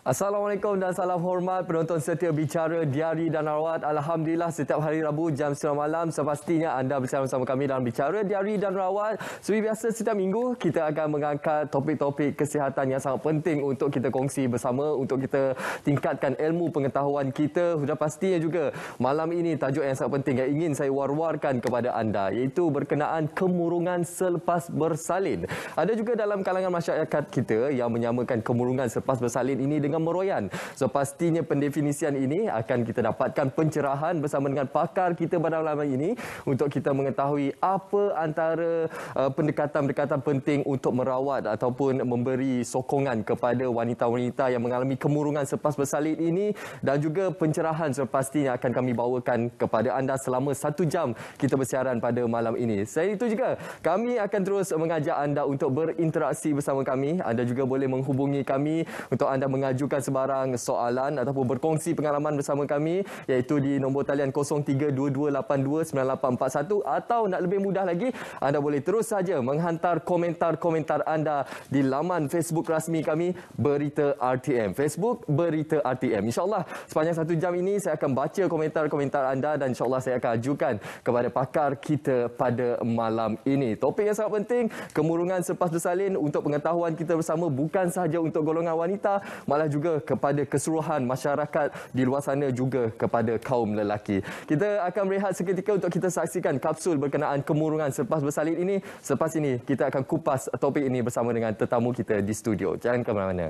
Assalamualaikum dan salam hormat penonton setia Bicara Diari dan Rawat. Alhamdulillah setiap hari Rabu jam 9 malam sepastinya anda bersama kami dalam Bicara Diari dan Rawat. Seperti biasa setiap minggu kita akan mengangkat topik-topik kesihatan yang sangat penting untuk kita kongsi bersama, untuk kita tingkatkan ilmu pengetahuan kita. Sudah pastinya juga malam ini tajuk yang sangat penting yang ingin saya war-warkan kepada anda, iaitu berkenaan kemurungan selepas bersalin. Ada juga dalam kalangan masyarakat kita yang menyamakan kemurungan selepas bersalin ini dengan meroyan. So pastinya pendefinisian ini akan kita dapatkan pencerahan bersama dengan pakar kita pada malam ini untuk kita mengetahui apa antara pendekatan-pendekatan penting untuk merawat ataupun memberi sokongan kepada wanita-wanita yang mengalami kemurungan selepas bersalin ini, dan juga pencerahan sepastinya akan kami bawakan kepada anda selama 1 jam kita bersiaran pada malam ini. Selain itu juga kami akan terus mengajak anda untuk berinteraksi bersama kami. Anda juga boleh menghubungi kami untuk anda mengajukan sebarang soalan ataupun berkongsi pengalaman bersama kami, iaitu di nombor talian 0322829841, atau nak lebih mudah lagi anda boleh terus saja menghantar komentar-komentar anda di laman Facebook rasmi kami Berita RTM. Facebook Berita RTM. InsyaAllah sepanjang 1 jam ini saya akan baca komentar-komentar anda dan insyaAllah saya akan ajukan kepada pakar kita pada malam ini. Topik yang sangat penting, kemurungan selepas bersalin, untuk pengetahuan kita bersama, bukan sahaja untuk golongan wanita, malah juga kepada keseluruhan masyarakat di luar sana, juga kepada kaum lelaki. Kita akan berehat seketika untuk kita saksikan kapsul berkenaan kemurungan selepas bersalin ini. Selepas ini kita akan kupas topik ini bersama dengan tetamu kita di studio. Jangan ke mana-mana.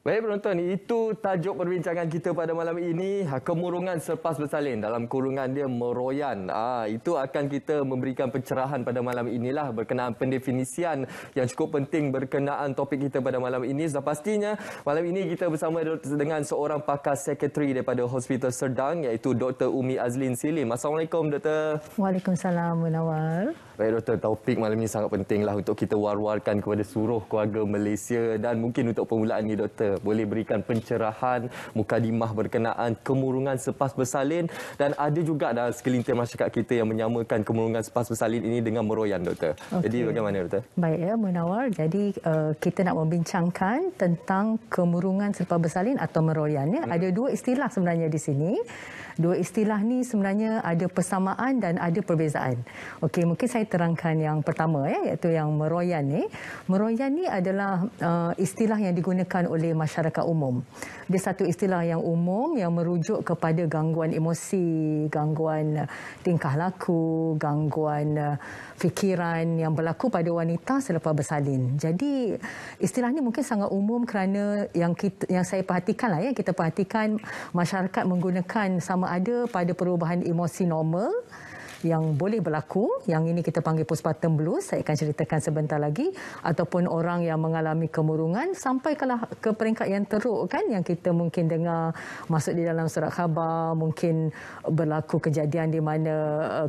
Baik penonton, itu tajuk perbincangan kita pada malam ini, kemurungan selepas bersalin, dalam kurungan dia meroyan. Itu akan kita memberikan pencerahan pada malam inilah berkenaan pendefinisian yang cukup penting berkenaan topik kita pada malam ini. Sudah pastinya malam ini kita bersama dengan seorang pakar sekretari daripada Hospital Serdang, iaitu Dr. Umi Azlin Silim. Assalamualaikum Dr. Waalaikumsalam Munawar. Baik Dr, topik malam ini sangat pentinglah untuk kita war-warkan kepada seluruh keluarga Malaysia, dan mungkin untuk permulaan ini Dr, boleh berikan pencerahan mukadimah berkenaan kemurungan selepas bersalin, dan ada juga dalam segelintir masyarakat kita yang menyamakan kemurungan selepas bersalin ini dengan meroyan Dr. Okay. Jadi bagaimana Dr? Baik ya Munawar, jadi kita nak membincangkan tentang kemurungan selepas bersalin atau meroyan ya. Ada dua istilah sebenarnya di sini. Dua istilah ni sebenarnya ada persamaan dan ada perbezaan. Okey, mungkin saya terangkan yang pertama ya, iaitu yang meroyan ni. Meroyan ni adalah istilah yang digunakan oleh masyarakat umum. Dia satu istilah yang umum yang merujuk kepada gangguan emosi, gangguan tingkah laku, gangguan fikiran yang berlaku pada wanita selepas bersalin. Jadi istilah ni mungkin sangat umum kerana yang saya perhatikanlah ya, kita perhatikan masyarakat menggunakan sama ada pada perubahan emosi normal yang boleh berlaku, yang ini kita panggil postpartum blues, saya akan ceritakan sebentar lagi, ataupun orang yang mengalami kemurungan sampai ke peringkat yang teruk kan, yang kita mungkin dengar masuk di dalam surat khabar, mungkin berlaku kejadian di mana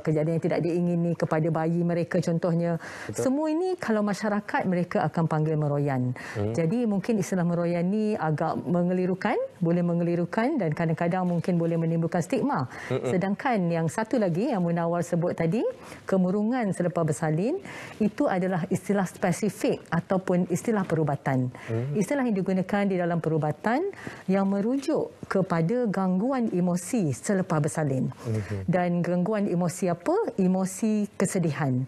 kejadian yang tidak diingini kepada bayi mereka contohnya. Betul. Semua ini kalau masyarakat mereka akan panggil meroyan. Jadi mungkin istilah meroyan ni agak mengelirukan, boleh mengelirukan, dan kadang-kadang mungkin boleh menimbulkan stigma. Sedangkan yang satu lagi yang Munawar sebut tadi, kemurungan selepas bersalin, itu adalah istilah spesifik ataupun istilah perubatan. Istilah yang digunakan di dalam perubatan yang merujuk kepada gangguan emosi selepas bersalin. Dan gangguan emosi apa? Emosi kesedihan.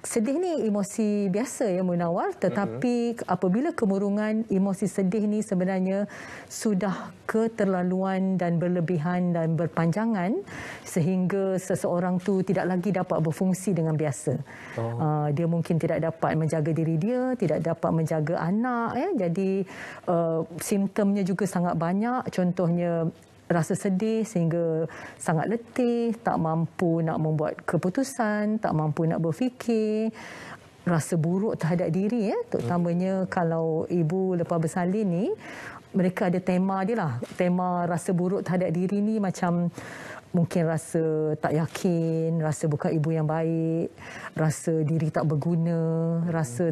Sedih ni emosi biasa ya Munawar, tetapi apabila kemurungan, emosi sedih ni sebenarnya sudah keterlaluan dan berlebihan dan berpanjangan sehingga seseorang tu tidak lagi dapat berfungsi dengan biasa. Dia mungkin tidak dapat menjaga diri dia, tidak dapat menjaga anak ya. Jadi simptomnya juga sangat banyak. Contohnya rasa sedih sehingga sangat letih, tak mampu nak membuat keputusan, tak mampu nak berfikir, rasa buruk terhadap diri, terutamanya kalau ibu lepas bersalin ni, mereka ada tema dia lah. Tema rasa buruk terhadap diri ni macam mungkin rasa tak yakin, rasa bukan ibu yang baik, rasa diri tak berguna, rasa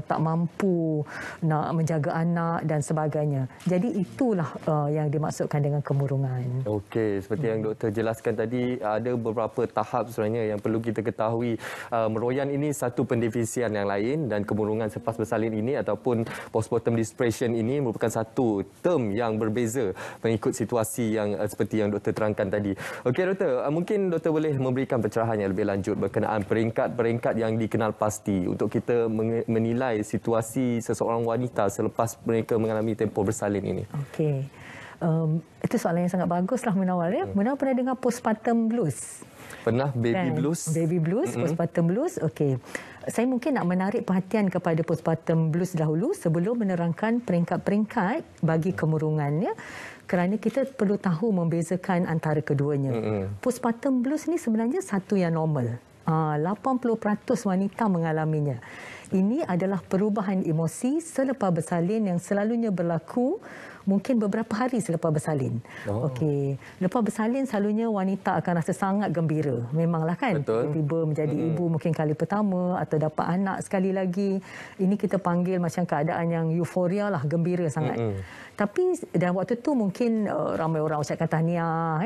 tak mampu nak menjaga anak dan sebagainya. Jadi itulah yang dimaksudkan dengan kemurungan. Okey, seperti yang doktor jelaskan tadi, ada beberapa tahap sebenarnya yang perlu kita ketahui. Meroyan ini satu pendefisian yang lain dan kemurungan selepas bersalin ini ataupun postpartum depression ini merupakan satu term yang berbeza mengikut situasi yang seperti yang doktor terangkan tadi. Okey doktor, mungkin doktor boleh memberikan pencerahan yang lebih lanjut berkenaan peringkat-peringkat yang dikenal pasti untuk kita menilai situasi seseorang wanita selepas mereka mengalami tempoh bersalin ini. Okey. Itu soalan yang sangat baguslah Munawar ya. Munawar pernah dengar postpartum blues? Pernah baby blues? Baby blues, postpartum blues. Okey. Saya mungkin nak menarik perhatian kepada postpartum blues dahulu sebelum menerangkan peringkat-peringkat bagi kemurungannya. Kerana kita perlu tahu membezakan antara keduanya. Postpartum blues ni sebenarnya satu yang normal. 80% wanita mengalaminya. Ini adalah perubahan emosi selepas bersalin yang selalunya berlaku mungkin beberapa hari selepas bersalin. Okey. Lepas bersalin selalunya wanita akan rasa sangat gembira. Memanglah kan. Tiba-tiba menjadi ibu mungkin kali pertama atau dapat anak sekali lagi. Ini kita panggil macam keadaan yang euforia lah, gembira sangat. Tapi dalam waktu tu mungkin ramai orang ucapkan tahniah,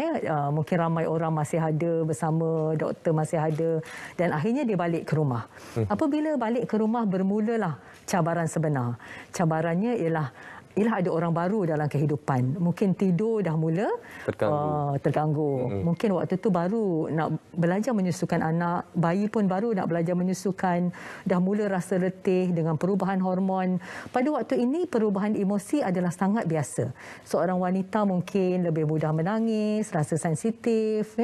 mungkin ramai orang masih ada bersama, doktor masih ada dan akhirnya dia balik ke rumah. Apabila balik ke rumah bermulalah cabaran sebenar. Cabarannya ialah ada orang baru dalam kehidupan. Mungkin tidur dah mula terganggu. Mungkin waktu tu baru nak belajar menyusukan anak, bayi pun baru nak belajar menyusukan, dah mula rasa letih dengan perubahan hormon. Pada waktu ini perubahan emosi adalah sangat biasa. Seorang wanita mungkin lebih mudah menangis, rasa sensitif,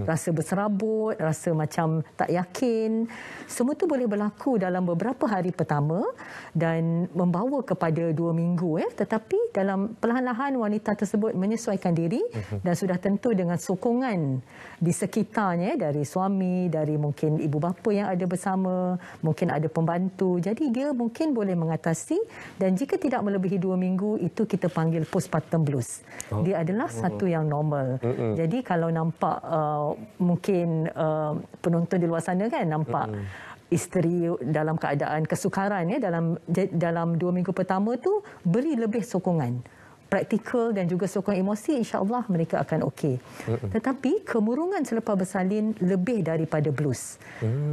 rasa berserabut, rasa macam tak yakin. Semua itu boleh berlaku dalam beberapa hari pertama dan membawa kepada 2 minggu. Tetapi dalam perlahan-lahan wanita tersebut menyesuaikan diri dan sudah tentu dengan sokongan di sekitarnya dari suami, dari mungkin ibu bapa yang ada bersama, mungkin ada pembantu. Jadi dia mungkin boleh mengatasi dan jika tidak melebihi 2 minggu itu kita panggil postpartum blues. Dia adalah satu yang normal. Jadi kalau nampak mungkin penonton di luar sana kan nampak isteri dalam keadaan kesukaran dalam 2 minggu pertama tu beri lebih sokongan praktikal dan juga sokongan emosi, insya-Allah mereka akan okey. Tetapi kemurungan selepas bersalin lebih daripada blues.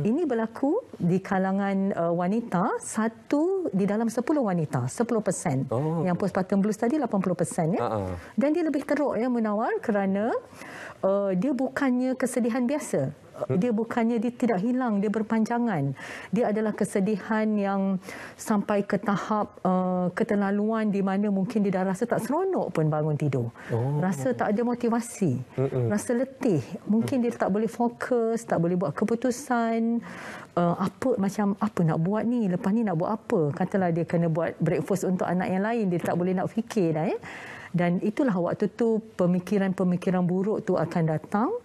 Ini berlaku di kalangan wanita, satu di dalam 10 wanita, 10%. Yang postpartum blues tadi 80% Dan dia lebih teruk Munawar kerana dia bukannya kesedihan biasa. Dia bukannya dia tidak hilang, dia berpanjangan. Dia adalah kesedihan yang sampai ke tahap keterlaluan di mana mungkin dia dah rasa tak seronok pun bangun tidur. Rasa tak ada motivasi, rasa letih. Mungkin dia tak boleh fokus, tak boleh buat keputusan. Apa nak buat ni? Lepas ni nak buat apa? Katalah dia kena buat breakfast untuk anak yang lain, dia tak boleh nak fikir dah. Dan itulah waktu tu pemikiran-pemikiran buruk tu akan datang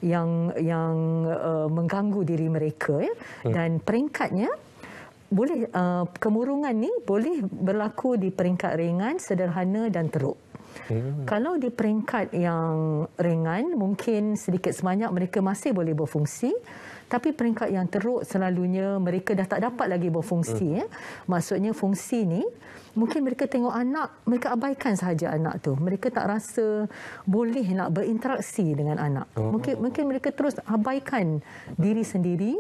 yang mengganggu diri mereka dan peringkatnya boleh kemurungan ni boleh berlaku di peringkat ringan, sederhana dan teruk. Kalau di peringkat yang ringan mungkin sedikit sebanyak mereka masih boleh berfungsi, tapi peringkat yang teruk selalunya mereka dah tak dapat lagi berfungsi. Maksudnya fungsi ni mungkin mereka tengok anak, mereka abaikan sahaja anak tu. Mereka tak rasa boleh nak berinteraksi dengan anak. Mungkin mereka terus abaikan diri sendiri.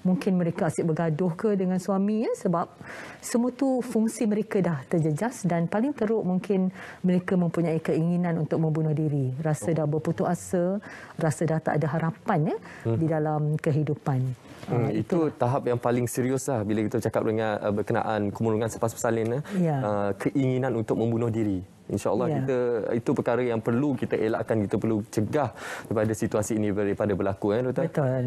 Mungkin mereka asyik bergaduh ke dengan suami sebab semua tu fungsi mereka dah terjejas dan paling teruk mungkin mereka mempunyai keinginan untuk membunuh diri. Rasa dah berputus asa, rasa dah tak ada harapan di dalam kehidupan. Itu tahap yang paling serius bila kita cakap dengan berkenaan kemurungan selepas bersalin. Keinginan untuk membunuh diri. InsyaAllah itu perkara yang perlu kita elakkan, kita perlu cegah daripada situasi ini daripada berlaku, doktor? Betul.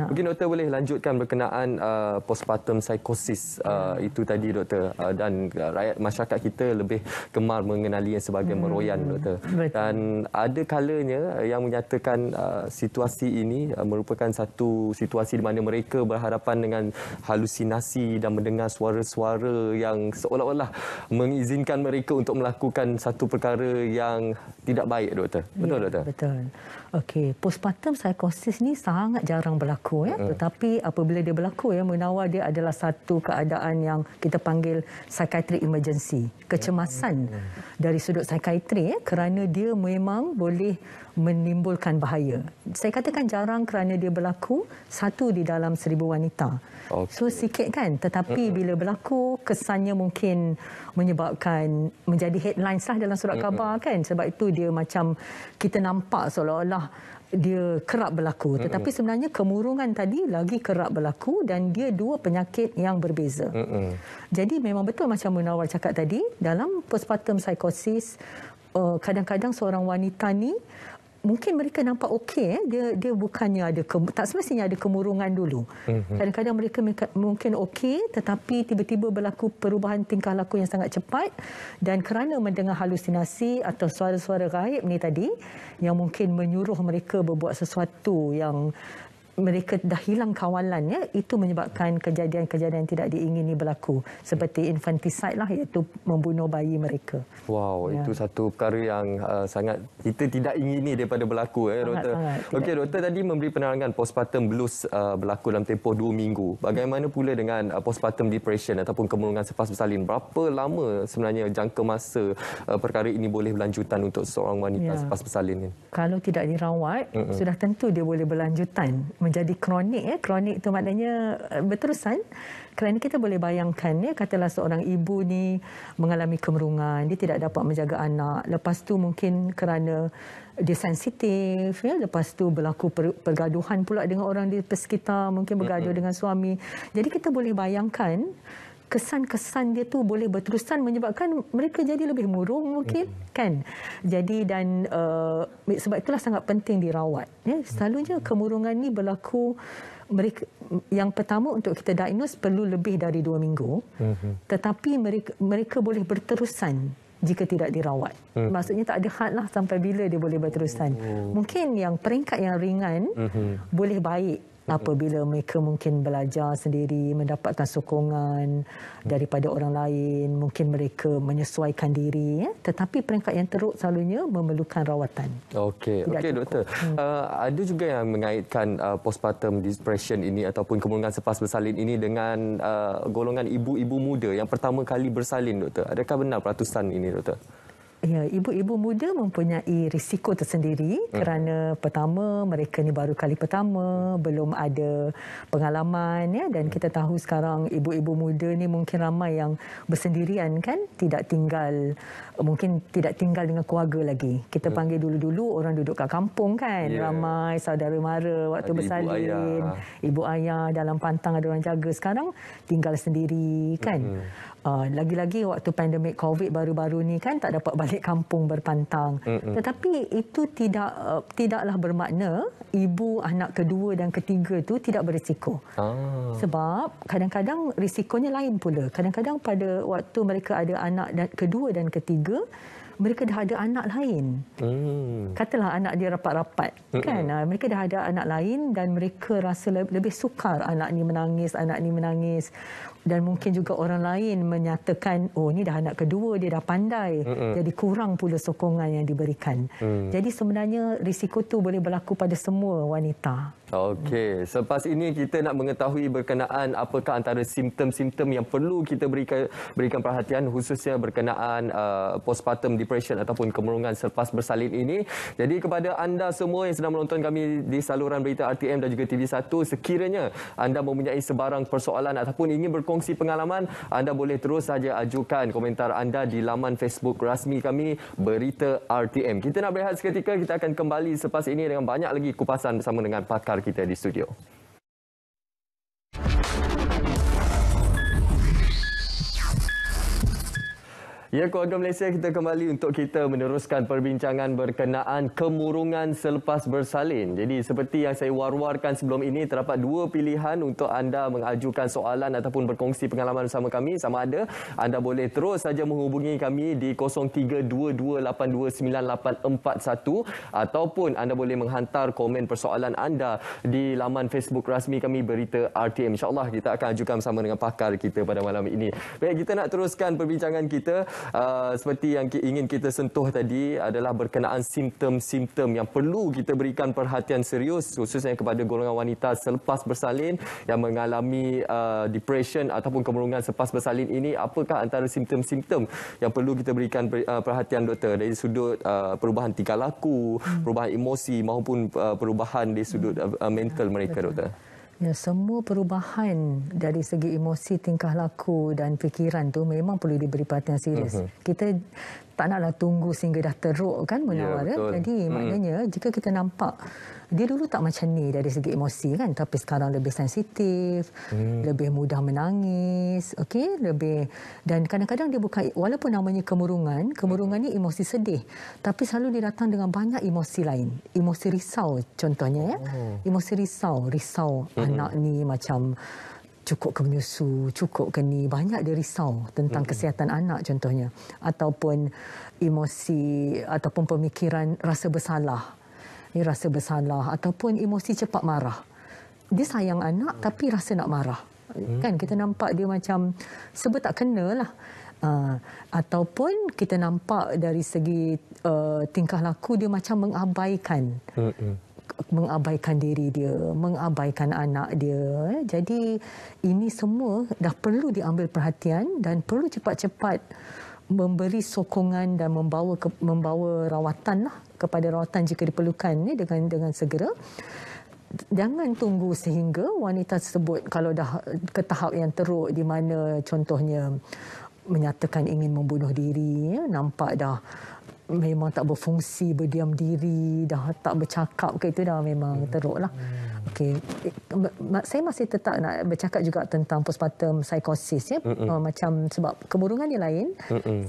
Mungkin doktor boleh lanjutkan berkenaan postpartum psikosis itu tadi, doktor, dan rakyat masyarakat kita lebih gemar mengenali yang sebagai meroyan, doktor. Dan ada kalanya yang menyatakan situasi ini merupakan satu situasi di mana mereka berhadapan dengan halusinasi dan mendengar suara-suara yang seolah-olah mengizinkan mereka untuk melakukan satu perkara yang tidak baik, doktor. Betul, doktor? Betul. Okey, postpartum psikosis ni sangat jarang berlaku, tetapi apabila dia berlaku, menawar dia adalah satu keadaan yang kita panggil psychiatric emergency, kecemasan dari sudut psikiatri, kerana dia memang boleh menimbulkan bahaya. Saya katakan jarang kerana dia berlaku satu di dalam 1,000 wanita. So sikit kan, tetapi bila berlaku kesannya mungkin menyebabkan menjadi headlines lah dalam surat khabar kan, sebab itu dia macam kita nampak seolah-olah dia kerap berlaku, tetapi sebenarnya kemurungan tadi lagi kerap berlaku dan dia dua penyakit yang berbeza. Jadi memang betul macam Munawar cakap tadi, dalam postpartum psikosis kadang-kadang seorang wanita ni mungkin mereka nampak okey, dia bukannya ada tak semestinya ada kemurungan dulu. Kadang-kadang mereka mungkin okey, tetapi tiba-tiba berlaku perubahan tingkah laku yang sangat cepat, dan kerana mendengar halusinasi atau suara-suara gaib ni tadi yang mungkin menyuruh mereka berbuat sesuatu yang mereka dah hilang kawalannya, itu menyebabkan kejadian-kejadian tidak diingini berlaku, seperti infanticide lah, iaitu membunuh bayi mereka. Wow, itu satu perkara yang sangat kita tidak ingini daripada berlaku, doktor. Okey, doktor tadi memberi penerangan postpartum blues berlaku dalam tempoh 2 minggu. Bagaimana pula dengan postpartum depression ataupun kemurungan selepas bersalin? Berapa lama sebenarnya jangka masa perkara ini boleh berlanjutan untuk seorang wanita selepas bersalin ini? Kalau tidak dirawat, sudah tentu dia boleh berlanjutan menjadi kronik. Kronik itu maknanya berterusan. Kerana kita boleh bayangkan, katalah seorang ibu ni mengalami kemurungan, dia tidak dapat menjaga anak. Lepas tu mungkin kerana dia sensitif, lepas tu berlaku pergaduhan pula dengan orang di sekitar, mungkin bergaduh dengan suami. Jadi kita boleh bayangkan kesan-kesan dia tu boleh berterusan menyebabkan mereka jadi lebih murung mungkin, kan. Jadi dan sebab itulah sangat penting dirawat. Selalunya kemurungan ni berlaku, mereka yang pertama untuk kita diagnose perlu lebih dari 2 minggu. Tetapi mereka boleh berterusan jika tidak dirawat. Maksudnya tak ada had lah sampai bila dia boleh berterusan. Mungkin yang peringkat yang ringan boleh baik apabila mereka mungkin belajar sendiri, mendapatkan sokongan daripada orang lain, mungkin mereka menyesuaikan diri, tetapi peringkat yang teruk selalunya memerlukan rawatan. Okey, doktor. Ada juga yang mengaitkan postpartum depression ini ataupun kemurungan selepas bersalin ini dengan golongan ibu-ibu muda yang pertama kali bersalin, doktor. Adakah benar peratusan ini, doktor? Ya, ibu-ibu muda mempunyai risiko tersendiri kerana pertama mereka ni baru kali pertama, belum ada pengalaman, dan kita tahu sekarang ibu-ibu muda ni mungkin ramai yang bersendirian kan, mungkin tidak tinggal dengan keluarga lagi. Kita panggil dulu-dulu orang duduk kat kampung kan, ramai saudara mara waktu bersalin, ibu ayah dalam pantang ada orang jaga. Sekarang tinggal sendiri kan. Lagi-lagi waktu pandemik COVID baru-baru ni kan tak dapat balik kampung berpantang. Tetapi itu tidaklah bermakna ibu anak kedua dan ketiga tu tidak berisiko. Sebab kadang-kadang risikonya lain pula. Kadang-kadang pada waktu mereka ada anak kedua dan ketiga, mereka dah ada anak lain. Katalah anak dia rapat-rapat, kan? Mereka dah ada anak lain dan mereka rasa lebih sukar anak ni menangis. Dan mungkin juga orang lain menyatakan, oh ni dah anak kedua, dia dah pandai. Jadi kurang pula sokongan yang diberikan. Jadi sebenarnya risiko tu boleh berlaku pada semua wanita. Okey, selepas ini kita nak mengetahui berkenaan apakah antara simptom-simptom yang perlu kita berikan perhatian, khususnya berkenaan postpartum depression ataupun kemurungan selepas bersalin ini. Jadi kepada anda semua yang sedang menonton kami di saluran berita RTM dan juga TV1, sekiranya anda mempunyai sebarang persoalan ataupun ingin berkongsi pengalaman, anda boleh terus saja ajukan komentar anda di laman Facebook rasmi kami, Berita RTM. Kita nak berehat seketika, kita akan kembali selepas ini dengan banyak lagi kupasan bersama dengan pakar kita di studio. Ya, keluarga Malaysia, kita kembali untuk kita meneruskan perbincangan berkenaan kemurungan selepas bersalin. Jadi seperti yang saya war-warkan sebelum ini, terdapat dua pilihan untuk anda mengajukan soalan ataupun berkongsi pengalaman bersama kami. Sama ada anda boleh terus saja menghubungi kami di 0322829841 ataupun anda boleh menghantar komen persoalan anda di laman Facebook rasmi kami Berita RTM. InsyaAllah kita akan ajukan bersama dengan pakar kita pada malam ini. Baik, kita nak teruskan perbincangan kita. Seperti yang ingin kita sentuh tadi adalah berkenaan simptom-simptom yang perlu kita berikan perhatian serius, khususnya kepada golongan wanita selepas bersalin yang mengalami depression ataupun kemurungan selepas bersalin ini. Apakah antara simptom-simptom yang perlu kita berikan perhatian, doktor, dari sudut perubahan tingkah laku, perubahan emosi maupun perubahan dari sudut mental mereka, doktor? Ya, semua perubahan dari segi emosi, tingkah laku dan fikiran tu memang perlu diberi perhatian serius. Kita tak naklah tunggu sehingga dah teruk kan Munawar. Ya, jadi maknanya jika kita nampak dia dulu tak macam ni dari segi emosi kan, tapi sekarang lebih sensitif, lebih mudah menangis, okey, lebih, dan kadang-kadang dia bukan, walaupun namanya kemurungan ni emosi sedih, tapi selalu dia datang dengan banyak emosi lain. Emosi risau contohnya ya. Emosi risau anak ni macam cukup ke menyusu, cukup ke ni, banyak dia risau tentang kesihatan anak contohnya, ataupun emosi ataupun pemikiran rasa bersalah. Dia rasa bersalah ataupun emosi cepat marah. Dia sayang anak tapi rasa nak marah. Kan kita nampak dia macam serba tak kenalah. Ataupun kita nampak dari segi tingkah laku dia macam mengabaikan diri dia, mengabaikan anak dia. Jadi ini semua dah perlu diambil perhatian dan perlu cepat-cepat memberi sokongan dan membawa rawatan kepada rawatan jika diperlukan dengan segera. Jangan tunggu sehingga wanita tersebut kalau dah ke tahap yang teruk di mana contohnya menyatakan ingin membunuh diri, nampak dah memang tak berfungsi, berdiam diri, dah tak bercakap ke, itu dah memang teruklah. Okey, saya masih tetap nak bercakap juga tentang postpartum psikosis ya. Macam sebab kemurungan ni lain,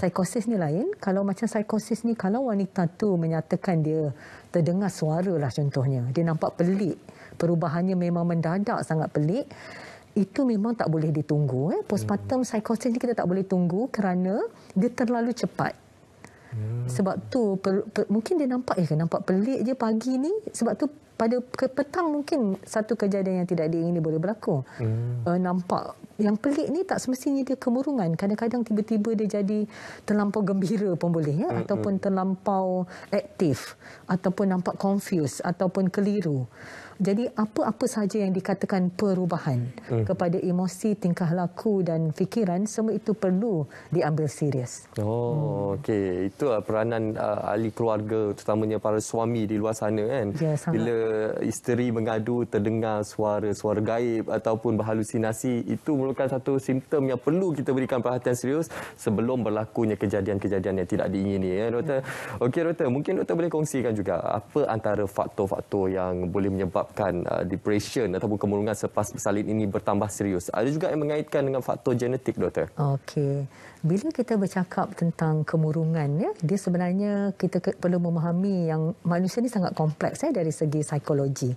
psikosis ni lain. Kalau macam psikosis ni, kalau wanita tu menyatakan dia terdengar suara lah contohnya, dia nampak pelik, perubahannya memang mendadak sangat pelik, itu memang tak boleh ditunggu. Postpartum psikosis ni kita tak boleh tunggu kerana dia terlalu cepat. Sebab tu mungkin dia nampak pelik je pagi ni, sebab tu pada petang mungkin satu kejadian yang tidak diingini boleh berlaku. Nampak yang pelik ni tak semestinya dia kemurungan. Kadang-kadang tiba-tiba dia jadi terlampau gembira pun boleh ya, ataupun terlampau aktif, ataupun nampak confused ataupun keliru. Jadi apa-apa sahaja yang dikatakan perubahan kepada emosi, tingkah laku dan fikiran, semua itu perlu diambil serius. Okey. Itu peranan ahli keluarga, terutamanya para suami di luar sana kan. Ya, bila isteri mengadu terdengar suara gaib ataupun berhalusinasi, itu merupakan satu simptom yang perlu kita berikan perhatian serius sebelum berlakunya kejadian-kejadian yang tidak diingini ya, doktor. Okey, doktor, mungkin doktor boleh kongsikan juga apa antara faktor-faktor yang boleh menyebabkan depression ataupun kemurungan selepas bersalin ini bertambah serius. Ada juga yang mengaitkan dengan faktor genetik, doktor. Okey. Bila kita bercakap tentang kemurungan ya, dia sebenarnya kita perlu memahami yang manusia ni sangat kompleks ya dari segi psikologi.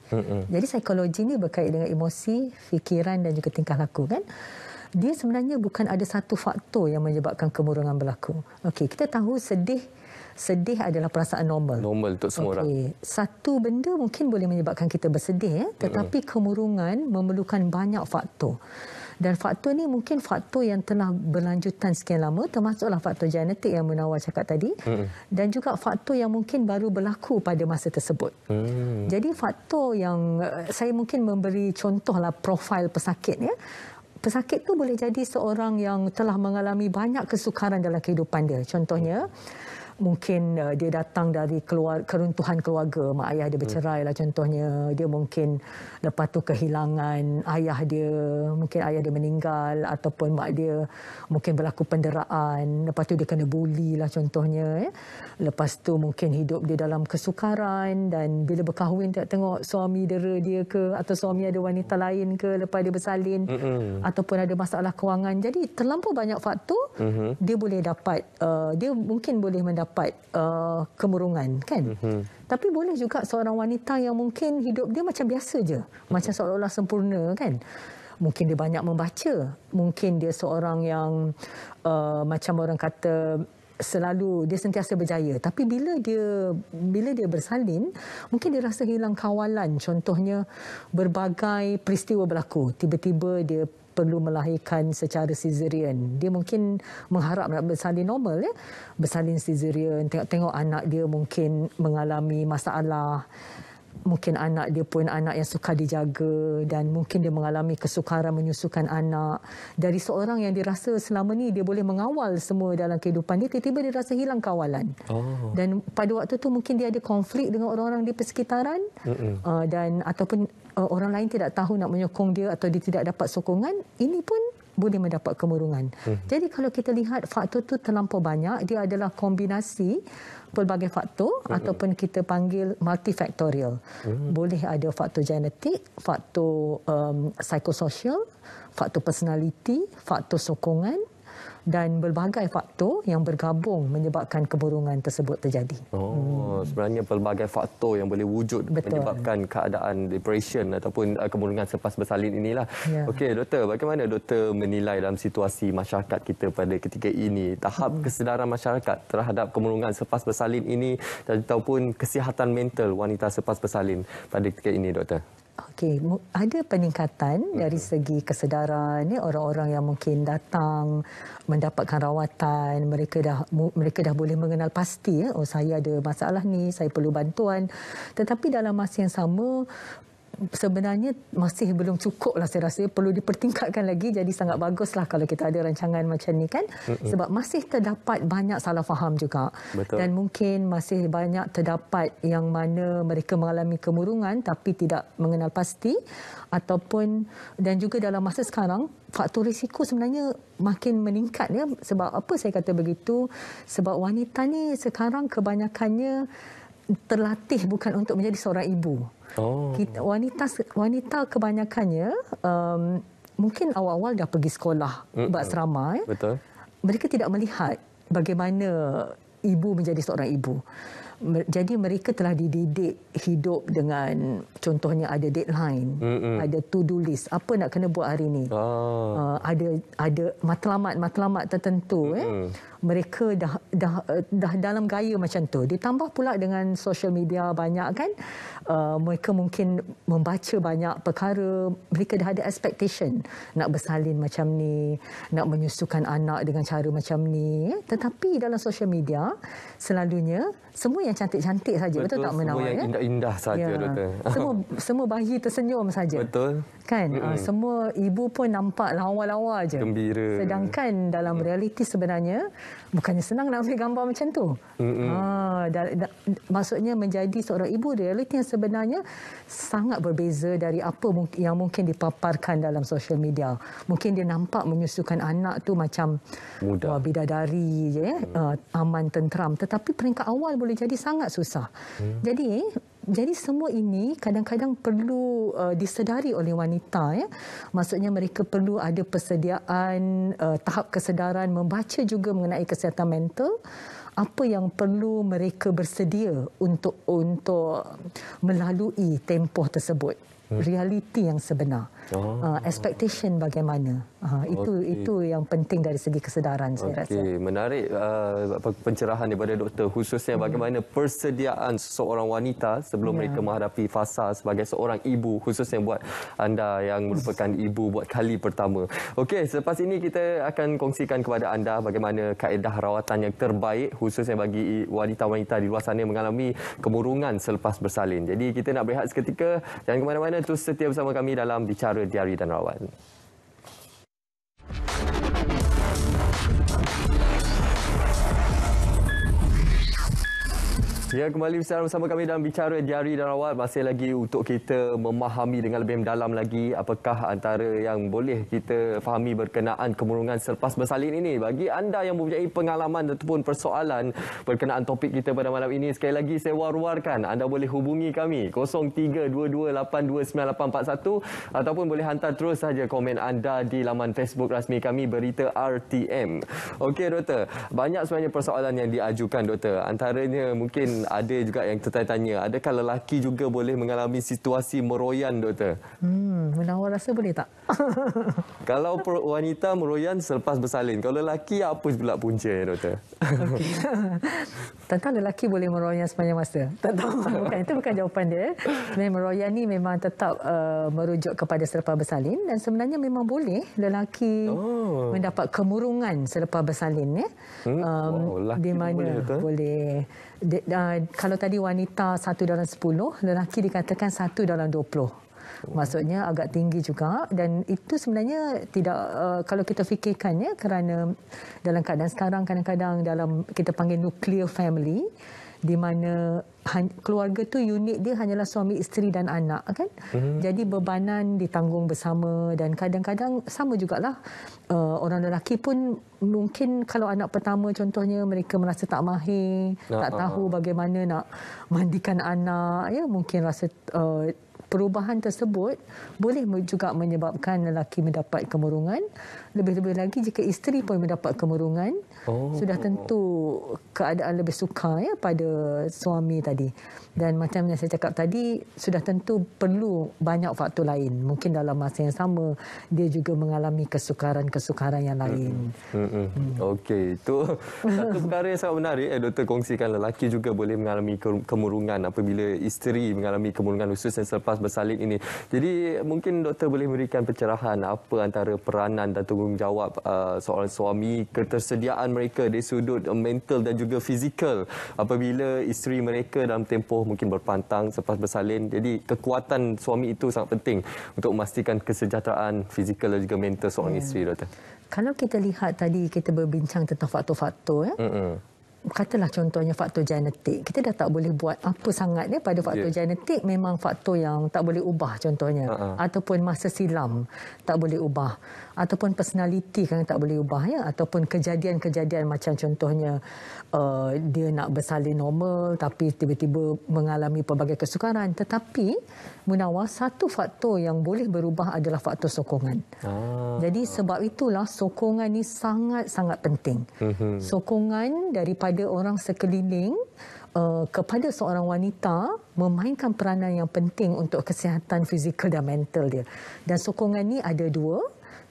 Jadi psikologi ni berkait dengan emosi, fikiran dan juga tingkah laku kan. Dia sebenarnya bukan ada satu faktor yang menyebabkan kemurungan berlaku. Okey, kita tahu sedih adalah perasaan normal. Normal untuk semua orang. Satu benda mungkin boleh menyebabkan kita bersedih ya, tetapi kemurungan memerlukan banyak faktor. Dan faktor ni mungkin faktor yang telah berlanjutan sekian lama, termasuklah faktor genetik yang Munawar cakap tadi, dan juga faktor yang mungkin baru berlaku pada masa tersebut. Jadi faktor yang saya mungkin memberi contohlah profil pesakit ya. Pesakit tu boleh jadi seorang yang telah mengalami banyak kesukaran dalam kehidupan dia. Contohnya mungkin dia datang dari keruntuhan keluarga, mak ayah dia bercerai lah contohnya, dia mungkin lepas tu kehilangan ayah dia, mungkin ayah dia meninggal ataupun mak dia mungkin berlaku penderaan, lepas tu dia kena bully lah contohnya, lepas tu mungkin hidup dia dalam kesukaran dan bila berkahwin tengok suami dera dia ke atau suami ada wanita lain ke lepas dia bersalin, ataupun ada masalah kewangan. Jadi terlampau banyak faktor dia boleh dapat dia mungkin boleh mendapat kemurungan kan. Tapi boleh juga seorang wanita yang mungkin hidup dia macam biasa je, macam seolah-olah sempurna kan. Mungkin dia banyak membaca, mungkin dia seorang yang macam orang kata selalu dia sentiasa berjaya, tapi bila dia bersalin mungkin dia rasa hilang kawalan. Contohnya berbagai peristiwa berlaku, tiba-tiba dia perlu melahirkan secara caesarean. Dia mungkin mengharap nak bersalin normal bersalin caesarean, tengok-tengok anak dia mungkin mengalami masalah. Mungkin anak dia pun anak yang suka dijaga dan mungkin dia mengalami kesukaran menyusukan anak. Dari seorang yang dirasa selama ni dia boleh mengawal semua dalam kehidupan dia, tiba-tiba dia rasa hilang kawalan. Dan pada waktu tu mungkin dia ada konflik dengan orang-orang di persekitaran, dan ataupun orang lain tidak tahu nak menyokong dia atau dia tidak dapat sokongan, ini pun boleh mendapat kemurungan. Jadi kalau kita lihat faktor tu terlampau banyak, dia adalah kombinasi pelbagai faktor ataupun kita panggil multifaktorial. Boleh ada faktor genetik, faktor psikososial, faktor personality, faktor sokongan dan berbagai faktor yang bergabung menyebabkan kemurungan tersebut terjadi. Sebenarnya pelbagai faktor yang boleh wujud menyebabkan keadaan depression ataupun kemurungan selepas bersalin inilah. Okey, doktor, bagaimana doktor menilai dalam situasi masyarakat kita pada ketika ini, tahap kesedaran masyarakat terhadap kemurungan selepas bersalin ini ataupun kesihatan mental wanita selepas bersalin pada ketika ini, doktor? Okey, ada peningkatan dari segi kesedaran orang-orang yang mungkin datang mendapatkan rawatan, mereka dah boleh mengenal pasti saya ada masalah ni, saya perlu bantuan. Tetapi dalam masa yang sama sebenarnya masih belum cukup lah, saya rasa perlu dipertingkatkan lagi. Jadi sangat baguslah kalau kita ada rancangan macam ni kan, sebab masih terdapat banyak salah faham juga. Dan mungkin masih banyak terdapat yang mana mereka mengalami kemurungan tapi tidak mengenal pasti, ataupun dan juga dalam masa sekarang faktor risiko sebenarnya makin meningkat Sebab apa saya kata begitu? Sebab wanita ni sekarang kebanyakannya terlatih bukan untuk menjadi seorang ibu. Wanita kebanyakannya mungkin awal-awal dah pergi sekolah berasrama. Mereka tidak melihat bagaimana ibu menjadi seorang ibu. Jadi mereka telah dididik hidup dengan contohnya ada deadline, ada to-do list, apa nak kena buat hari ni. Ada matlamat tertentu. Mereka dah dalam gaya macam tu. Ditambah pula dengan social media banyak kan. Mereka mungkin membaca banyak perkara, mereka dah ada expectation nak bersalin macam ni, nak menyusukan anak dengan cara macam ni. Tetapi dalam social media selalunya semua yang cantik-cantik saja, betul tak Menawar? Semua yang indah-indah saja, doktor. Semua bayi tersenyum saja. Betul. Kan? Semua ibu pun nampak lawa-lawa je. Gembira. Sedangkan dalam realiti sebenarnya bukannya senang nak ambil gambar macam tu. Maksudnya menjadi seorang ibu, realiti yang sebenarnya sangat berbeza dari apa yang mungkin dipaparkan dalam social media. Mungkin dia nampak menyusukan anak tu macam mudah, bidadari je, aman, tenteram. Tetapi peringkat awal boleh jadi sangat susah. Jadi semua ini kadang-kadang perlu disedari oleh wanita. Maksudnya mereka perlu ada persediaan tahap kesedaran, membaca juga mengenai kesihatan mental, apa yang perlu mereka bersedia untuk melalui tempoh tersebut. Realiti yang sebenar. Expectation bagaimana. Itu yang penting dari segi kesedaran saya rasa. Menarik pencerahan daripada doktor, khususnya bagaimana persediaan seseorang wanita sebelum mereka menghadapi fasa sebagai seorang ibu, khususnya buat anda yang merupakan ibu buat kali pertama. Okey, selepas ini kita akan kongsikan kepada anda bagaimana kaedah rawatan yang terbaik khususnya bagi wanita-wanita di luar sana yang mengalami kemurungan selepas bersalin. Jadi kita nak berehat seketika, jangan ke mana-mana, terus setia bersama kami dalam Bicara Diari dan Rawat. Ya, kembali bersama kami dalam Bicara Diari dan Rawat. Masih lagi untuk kita memahami dengan lebih mendalam lagi apakah antara yang boleh kita fahami berkenaan kemurungan selepas bersalin ini. Bagi anda yang mempunyai pengalaman ataupun persoalan berkenaan topik kita pada malam ini, sekali lagi saya war-warkan, anda boleh hubungi kami 0322829841 ataupun boleh hantar terus saja komen anda di laman Facebook rasmi kami, Berita RTM. Okey, Doktor. Banyak sebenarnya persoalan yang diajukan, Doktor. Antaranya mungkin ada juga yang tertanya-tanya, adakah lelaki juga boleh mengalami situasi meroyan, Doktor? Menawar rasa boleh tak? Kalau wanita meroyan selepas bersalin, kalau lelaki apa pula puncanya, Doktor? Okay. Tentang lelaki boleh meroyan sepanjang masa? Tak tahu. Itu bukan jawapan dia. Sebenarnya meroyan ni memang tetap merujuk kepada selepas bersalin, dan sebenarnya memang boleh lelaki mendapat kemurungan selepas bersalin. Di mana boleh. Kalau tadi wanita 1 dalam 10, lelaki dikatakan 1 dalam 20. Maksudnya agak tinggi juga, dan itu sebenarnya tidak kalau kita fikirkannya, kerana dalam keadaan sekarang kadang-kadang dalam kita panggil nuclear family, di mana keluarga tu unit dia hanyalah suami, isteri dan anak, kan. Jadi bebanan ditanggung bersama, dan kadang-kadang sama jugalah orang lelaki pun mungkin kalau anak pertama contohnya mereka merasa tak mahir, tak tahu bagaimana nak mandikan anak, ya, mungkin rasa perubahan tersebut boleh juga menyebabkan lelaki mendapat kemurungan. Lebih-lebih lagi jika isteri pun mendapat kemurungan, sudah tentu keadaan lebih sukar, ya, pada suami tadi. Dan macam yang saya cakap tadi, sudah tentu perlu banyak faktor lain. Mungkin dalam masa yang sama dia juga mengalami kesukaran-kesukaran yang lain. Okey, itu satu perkara yang sangat menarik, Doktor kongsikan, lelaki juga boleh mengalami kemurungan apabila isteri mengalami kemurungan khususnya selepas bersalin ini. Jadi mungkin Doktor boleh memberikan pencerahan apa antara peranan dan tanggungjawab seorang suami, ketersediaan mereka dari sudut mental dan juga fizikal apabila isteri mereka dalam tempoh mungkin berpantang selepas bersalin. Jadi kekuatan suami itu sangat penting untuk memastikan kesejahteraan fizikal dan juga mental seorang isteri, Doktor. Kalau kita lihat tadi kita berbincang tentang faktor-faktor, ya. Katalah contohnya faktor genetik. Kita dah tak boleh buat apa sangat pada faktor genetik. Memang faktor yang tak boleh ubah contohnya. Ataupun masa silam tak boleh ubah. Ataupun personality kan tak boleh ubah, ya. Ataupun kejadian-kejadian macam contohnya dia nak bersalin normal tapi tiba-tiba mengalami pelbagai kesukaran. Tetapi Munawar, satu faktor yang boleh berubah adalah faktor sokongan. Jadi sebab itulah sokongan ni sangat-sangat penting. Sokongan daripada orang sekeliling kepada seorang wanita memainkan peranan yang penting untuk kesihatan fizikal dan mental dia. Dan sokongan ni ada dua.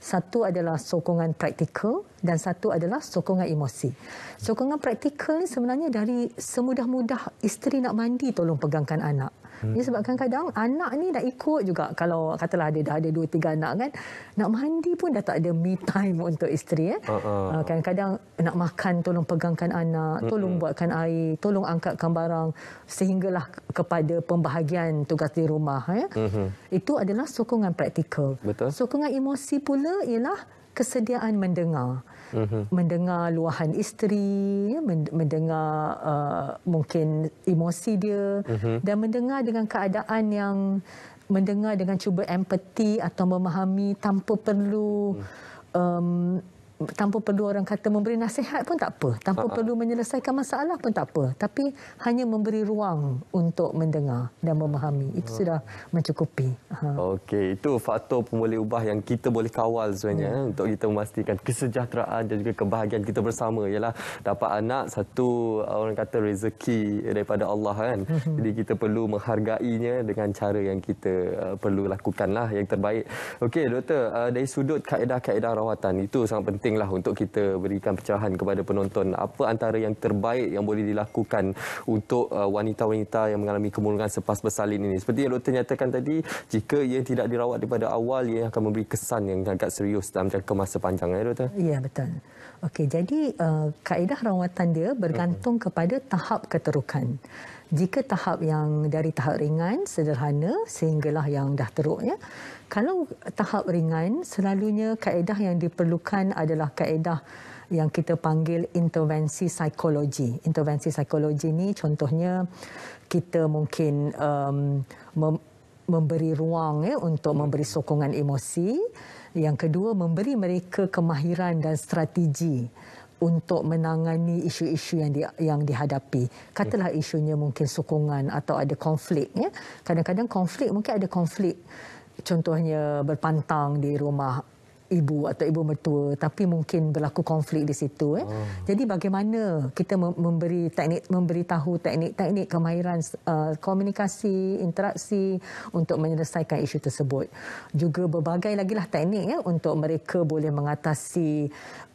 Satu adalah sokongan praktikal dan satu adalah sokongan emosi. Sokongan praktikal ni sebenarnya dari semudah-mudah isteri nak mandi, tolong pegangkan anak. Ya, sebab kadang-kadang anak ni dah ikut juga. Kalau katalah dah ada 2-3 anak kan, nak mandi pun dah tak ada me time untuk isteri. Kadang-kadang nak makan, tolong pegangkan anak, tolong buatkan air, tolong angkatkan barang, sehinggalah kepada pembahagian tugas di rumah. Itu adalah sokongan praktikal. Sokongan emosi pula ialah kesediaan mendengar. Mendengar luahan isteri, mendengar mungkin emosi dia, dan mendengar dengan keadaan yang mendengar dengan cuba empati atau memahami tanpa perlu orang kata memberi nasihat pun tak apa, tanpa perlu menyelesaikan masalah pun tak apa, tapi hanya memberi ruang untuk mendengar dan memahami, itu sudah mencukupi. Okey, itu faktor boleh ubah yang kita boleh kawal sebenarnya untuk kita memastikan kesejahteraan dan juga kebahagiaan kita bersama. Ialah dapat anak, satu orang kata rezeki daripada Allah, kan. Jadi kita perlu menghargainya dengan cara yang kita perlu lakukanlah yang terbaik. Okey, Doktor, dari sudut kaedah-kaedah rawatan itu sangat penting untuk kita berikan pencerahan kepada penonton. Apa antara yang terbaik yang boleh dilakukan untuk wanita-wanita yang mengalami kemurungan selepas bersalin ini? Seperti yang doktor nyatakan tadi, jika ia tidak dirawat daripada awal, ia akan memberi kesan yang agak serius dalam jangka masa panjang, ya, Doktor? Ya, betul. Okey, jadi kaedah rawatan dia bergantung kepada tahap keterukan. Jika tahap yang dari tahap ringan, sederhana, sehinggalah yang dah teruk, ya. Kalau tahap ringan, selalunya kaedah yang diperlukan adalah kaedah yang kita panggil intervensi psikologi. Intervensi psikologi ni contohnya kita mungkin memberi ruang untuk memberi sokongan emosi. Yang kedua, memberi mereka kemahiran dan strategi untuk menangani isu-isu yang dihadapi. Katalah isunya mungkin sokongan atau ada konflik. Kadang-kadang konflik, mungkin ada konflik. Contohnya berpantang di rumah ibu atau ibu mertua, tapi mungkin berlaku konflik di situ. Jadi bagaimana kita memberitahu teknik-teknik kemahiran komunikasi, interaksi untuk menyelesaikan isu tersebut. Juga berbagai lagi lah teknik untuk mereka boleh mengatasi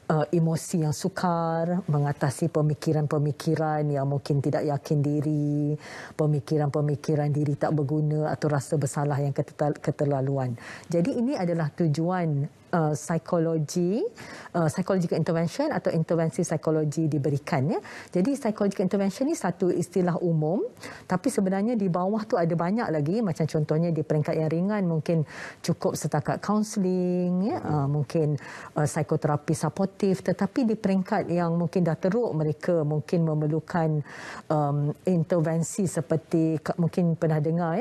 emosi yang sukar, mengatasi pemikiran-pemikiran yang mungkin tidak yakin diri, pemikiran-pemikiran diri tak berguna atau rasa bersalah yang keterlaluan. Jadi ini adalah tujuan psychological intervention atau intervensi psikologi diberikan. Jadi psychological intervention ni satu istilah umum, tapi sebenarnya di bawah tu ada banyak lagi, macam contohnya di peringkat yang ringan mungkin cukup setakat counselling, mungkin psikoterapi supportif, tetapi di peringkat yang mungkin dah teruk, mereka mungkin memerlukan intervensi seperti mungkin pernah dengar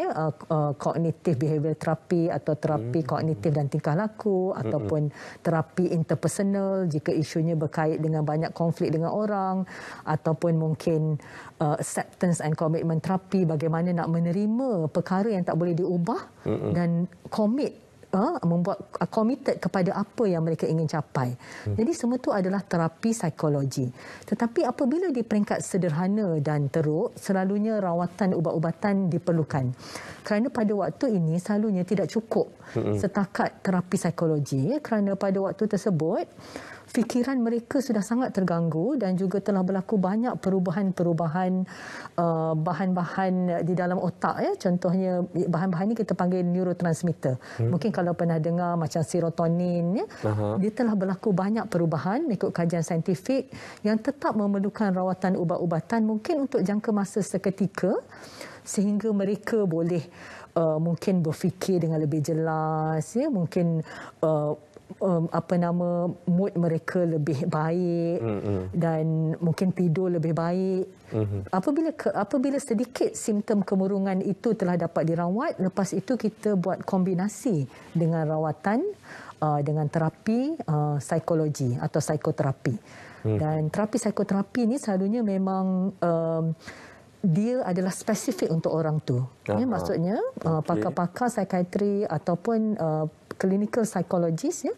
cognitive behavioral therapy atau terapi kognitif dan tingkah laku, ataupun terapi interpersonal jika isunya berkait dengan banyak konflik dengan orang, ataupun mungkin acceptance and commitment terapi, bagaimana nak menerima perkara yang tak boleh diubah dan membuat committed kepada apa yang mereka ingin capai. Jadi semua itu adalah terapi psikologi. Tetapi apabila di peringkat sederhana dan teruk, selalunya rawatan ubat-ubatan diperlukan. Kerana pada waktu ini selalunya tidak cukup setakat terapi psikologi, kerana pada waktu tersebut fikiran mereka sudah sangat terganggu dan juga telah berlaku banyak perubahan-perubahan bahan-bahan di dalam otak. Contohnya bahan-bahan ini kita panggil neurotransmitter. Mungkin kalau pernah dengar macam serotonin, dia telah berlaku banyak perubahan mengikut kajian saintifik yang tetap memerlukan rawatan ubat-ubatan mungkin untuk jangka masa seketika sehingga mereka boleh mungkin berfikir dengan lebih jelas, mungkin mood mereka lebih baik dan mungkin tidur lebih baik. Apabila sedikit simptom kemurungan itu telah dapat dirawat, lepas itu kita buat kombinasi dengan rawatan dengan terapi psikologi atau psikoterapi. Dan terapi psikoterapi ni selalunya memang dia adalah spesifik untuk orang tu. Maksudnya pakar-pakar psikiatri ataupun clinical psychologist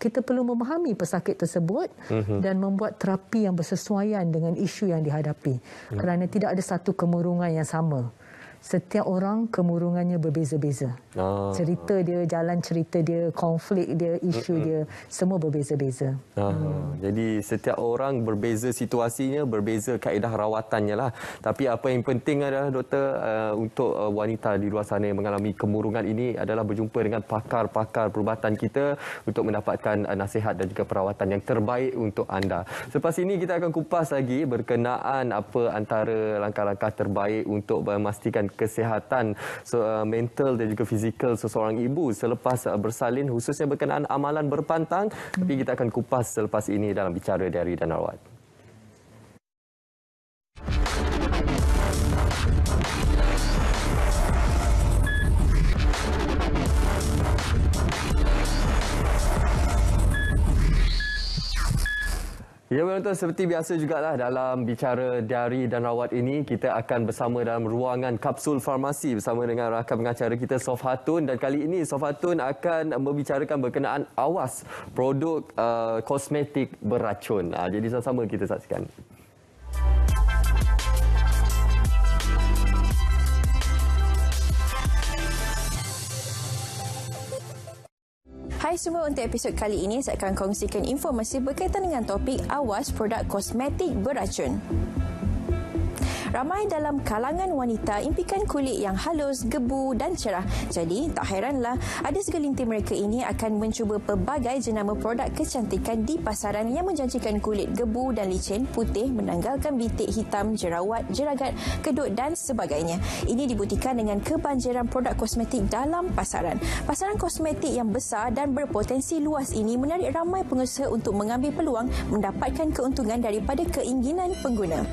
kita perlu memahami pesakit tersebut dan membuat terapi yang bersesuaian dengan isu yang dihadapi. Kerana tidak ada satu kemurungan yang sama. Setiap orang kemurungannya berbeza-beza. Cerita dia, jalan cerita dia, konflik dia, isu dia, semua berbeza-beza. Jadi setiap orang berbeza situasinya, berbeza kaedah rawatannya lah. Tapi apa yang penting adalah doktor, untuk wanita di luar sana yang mengalami kemurungan ini adalah berjumpa dengan pakar-pakar perubatan kita untuk mendapatkan nasihat dan juga perawatan yang terbaik untuk anda. Selepas ini kita akan kupas lagi berkenaan apa antara langkah-langkah terbaik untuk memastikan kesihatan mental dan juga fizikal seseorang ibu selepas bersalin, khususnya berkenaan amalan berpantang. Tapi kita akan kupas selepas ini dalam Bicara Diari dan Rawat. Ya, penonton, seperti biasa jugalah dalam Bicara Diari dan Rawat ini, kita akan bersama dalam ruangan kapsul farmasi bersama dengan rakan pengacara kita Sof Hatun, dan kali ini Sof Hatun akan membicarakan berkenaan awas produk kosmetik beracun. Jadi sama-sama kita saksikan. Hai semua, untuk episod kali ini saya akan kongsikan informasi berkaitan dengan topik awas produk kosmetik beracun. ramai dalam kalangan wanita impikan kulit yang halus, gebu dan cerah. Jadi, tak heranlah ada segelintir mereka ini akan mencuba pelbagai jenama produk kecantikan di pasaran yang menjanjikan kulit gebu dan licin, putih, menanggalkan bintik hitam, jerawat, jeragat, kedut dan sebagainya. Ini dibuktikan dengan kebanjiran produk kosmetik dalam pasaran. Pasaran kosmetik yang besar dan berpotensi luas ini menarik ramai pengusaha untuk mengambil peluang mendapatkan keuntungan daripada keinginan pengguna.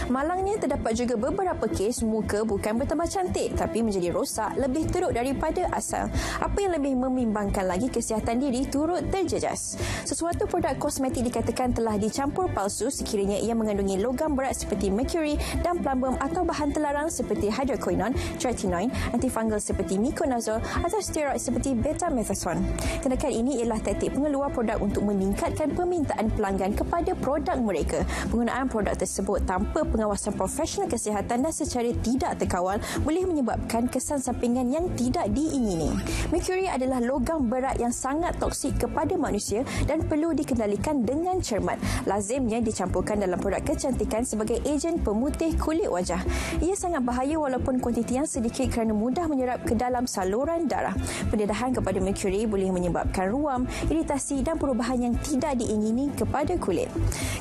Malangnya terdapat juga beberapa kes muka bukan bertambah cantik tapi menjadi rosak lebih teruk daripada asal. Apa yang lebih membimbangkan lagi, kesihatan diri turut terjejas. Sesuatu produk kosmetik dikatakan telah dicampur palsu sekiranya ia mengandungi logam berat seperti mercury dan plumbum atau bahan terlarang seperti hydroquinone, tretinoin, antifungal seperti miconazole atau steroid seperti betamethasone. Tindakan ini ialah taktik pengeluar produk untuk meningkatkan permintaan pelanggan kepada produk mereka. Penggunaan produk tersebut tanpa pengawasan profesional kesihatan dan secara tidak terkawal boleh menyebabkan kesan sampingan yang tidak diingini. Mercury adalah logam berat yang sangat toksik kepada manusia dan perlu dikendalikan dengan cermat. Lazimnya dicampurkan dalam produk kecantikan sebagai ejen pemutih kulit wajah. Ia sangat bahaya walaupun kuantiti yang sedikit kerana mudah menyerap ke dalam saluran darah. Pendedahan kepada mercury boleh menyebabkan ruam, iritasi dan perubahan yang tidak diingini kepada kulit.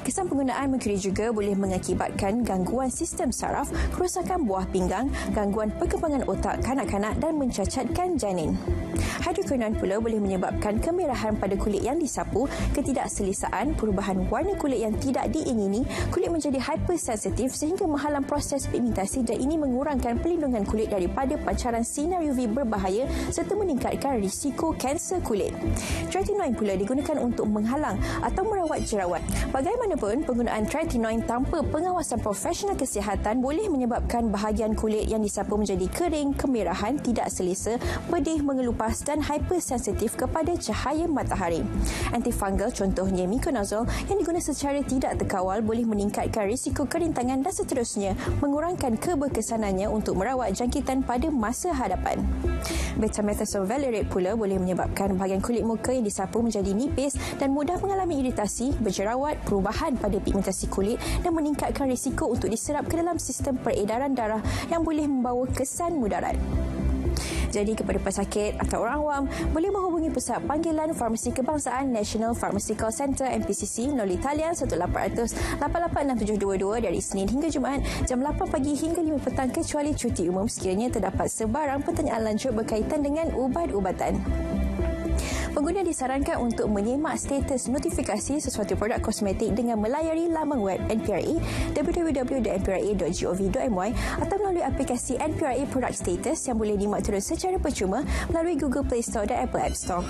Kesan penggunaan mercury juga boleh mengakibatkan gangguan sistem saraf, kerosakan buah pinggang, gangguan perkembangan otak kanak-kanak dan mencacatkan janin. Hydroquinone pula boleh menyebabkan kemerahan pada kulit yang disapu, ketidakselesaan, perubahan warna kulit yang tidak diingini, kulit menjadi hypersensitif sehingga menghalang proses pigmentasi dan ini mengurangkan perlindungan kulit daripada pancaran sinar UV berbahaya serta meningkatkan risiko kanser kulit. Tretinoin pula digunakan untuk menghalang atau merawat jerawat. Bagaimanapun, penggunaan tretinoin tanpa pengawasan profesional kesihatan boleh menyebabkan bahagian kulit yang disapu menjadi kering, kemerahan, tidak selesa, pedih, mengelupas dan hypersensitif kepada cahaya matahari. Antifungal contohnya miconazole yang digunakan secara tidak terkawal boleh meningkatkan risiko kerintangan dan seterusnya mengurangkan keberkesanannya untuk merawat jangkitan pada masa hadapan. Betamethasone valerate pula boleh menyebabkan bahagian kulit muka yang disapu menjadi nipis dan mudah mengalami iritasi, berjerawat, perubahan pada pigmentasi kulit dan meningkatkan risiko untuk diserap ke dalam sistem peredaran darah yang boleh membawa kesan mudarat. Jadi kepada pesakit atau orang awam boleh menghubungi Pusat Panggilan Farmasi Kebangsaan National Pharmaceutical Centre NPCC melalui talian 1800 886722 dari Isnin hingga Jumaat jam 8 pagi hingga 5 petang kecuali cuti umum sekiranya terdapat sebarang pertanyaan lanjut berkaitan dengan ubat-ubatan. Pengguna disarankan untuk menyemak status notifikasi sesuatu produk kosmetik dengan melayari laman web NPRA www.npra.gov.my atau melalui aplikasi NPRA Product Status yang boleh dimak turun secara percuma melalui Google Play Store dan Apple App Store.